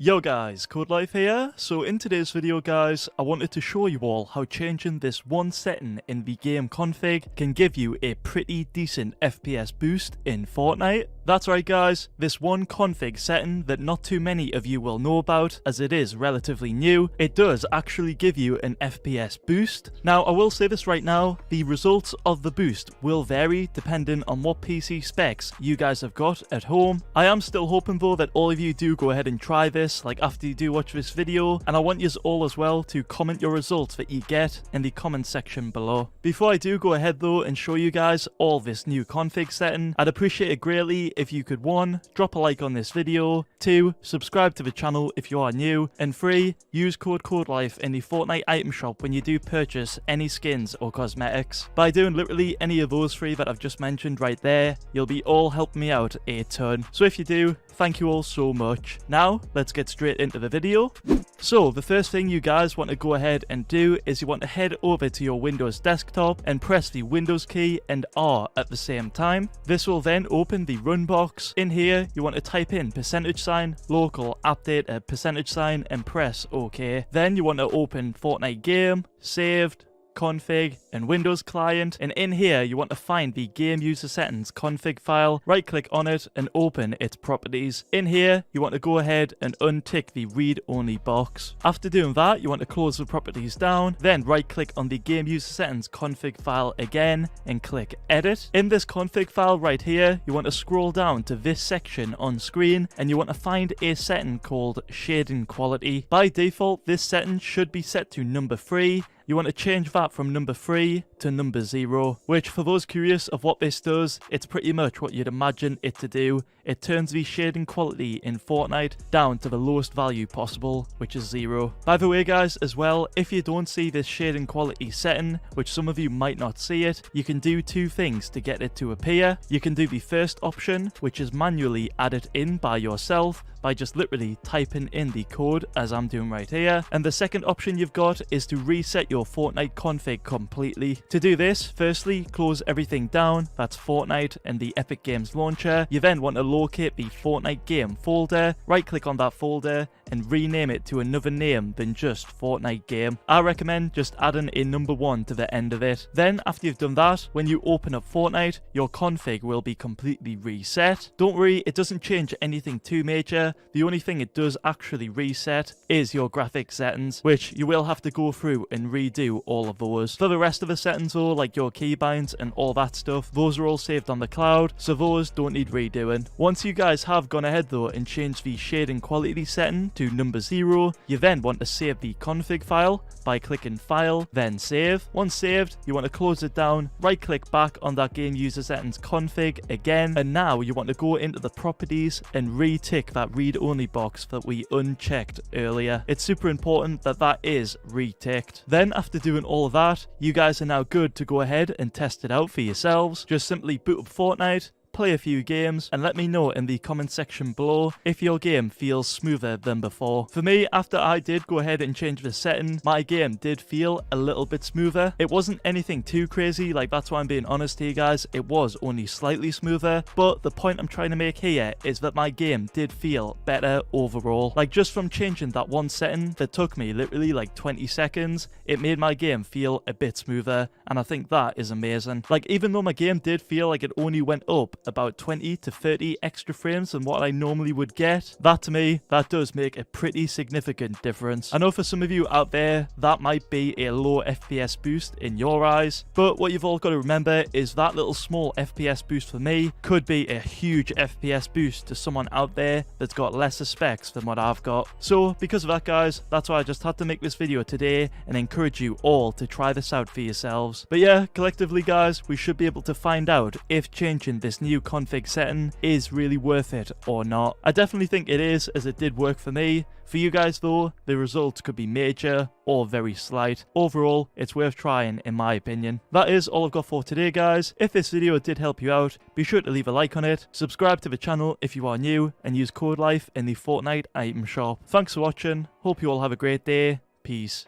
Yo guys, CodeLife here. So in today's video guys, I wanted to show you all how changing this one setting in the game config can give you a pretty decent FPS boost in Fortnite. That's right guys, this one config setting that not too many of you will know about as it is relatively new, it does actually give you an FPS boost. Now I will say this right now, the results of the boost will vary depending on what PC specs you guys have got at home. I am still hoping though that all of you do go ahead and try this like after you do watch this video, and I want you all as well to comment your results that you get in the comment section below. Before I do go ahead though and show you guys all this new config setting, I'd appreciate it greatly if you could 1. Drop a like on this video, 2. Subscribe to the channel if you are new, and 3. Use code CodeLife in the Fortnite item shop when you do purchase any skins or cosmetics. By doing literally any of those 3 that I've just mentioned right there, you'll be all helping me out a ton. So if you do, thank you all so much. Now, let's get straight into the video. So, the first thing you guys want to go ahead and do is you want to head over to your Windows desktop and press the Windows key and R at the same time. This will then open the run box. In here, you want to type in %, local, app data, %, and press OK. Then you want to open Fortnite game, saved, config, and Windows client, and in here you want to find the game user settings config file, right click on it and open its properties. In here you want to go ahead and untick the read only box. After doing that, you want to close the properties down, then right click on the game user settings config file again and click edit. In this config file right here, you want to scroll down to this section on screen and you want to find a setting called shading quality. By default this setting should be set to number 3. You want to change that from number 3 to number 0, which for those curious of what this does, it's pretty much what you'd imagine it to do. It turns the shading quality in Fortnite down to the lowest value possible, which is 0. By the way guys, as well, if you don't see this shading quality setting, which some of you might not see it, you can do 2 things to get it to appear. You can do the first option, which is manually add it in by yourself, by just literally typing in the code as I'm doing right here. And the second option you've got is to reset your Fortnite config completely. To do this, firstly, close everything down, that's Fortnite and the Epic Games launcher. You then want to locate the Fortnite game folder, right click on that folder and rename it to another name than just Fortnite game. I recommend just adding a number 1 to the end of it. Then after you've done that, when you open up Fortnite, your config will be completely reset. Don't worry, it doesn't change anything too major. The only thing it does actually reset is your graphics settings, which you will have to go through and redo all of those. For the rest of the settings though, like your keybinds and all that stuff, those are all saved on the cloud, so those don't need redoing. Once you guys have gone ahead though and changed the shading quality setting to number 0, you then want to save the config file by clicking File, then Save. Once saved, you want to close it down, right click back on that game user settings config again, and now you want to go into the properties and re-tick that read only box that we unchecked earlier. It's super important that that is re-ticked. Then after doing all of that, you guys are now good to go ahead and test it out for yourselves. Just simply boot up Fortnite, play a few games, and let me know in the comment section below if your game feels smoother than before. For me, after I did go ahead and change the setting, my game did feel a little bit smoother. It wasn't anything too crazy, like that's why I'm being honest here guys, it was only slightly smoother, but the point I'm trying to make here is that my game did feel better overall. Like just from changing that one setting that took me literally like 20 seconds, it made my game feel a bit smoother, and I think that is amazing. Like even though my game did feel like it only went up about 20 to 30 extra frames than what I normally would get, that to me, that does make a pretty significant difference. I know for some of you out there, that might be a low FPS boost in your eyes, but what you've all got to remember is that little small FPS boost for me could be a huge FPS boost to someone out there that's got lesser specs than what I've got. So because of that guys, that's why I just had to make this video today and encourage you all to try this out for yourselves. But yeah, collectively guys, we should be able to find out if changing this new config setting is really worth it or not. I definitely think it is, as it did work for me. For you guys though, the results could be major or very slight. Overall, it's worth trying in my opinion. That is all I've got for today guys. If this video did help you out, be sure to leave a like on it, subscribe to the channel if you are new, and use code LIFE in the Fortnite item shop. Thanks for watching, hope you all have a great day, peace.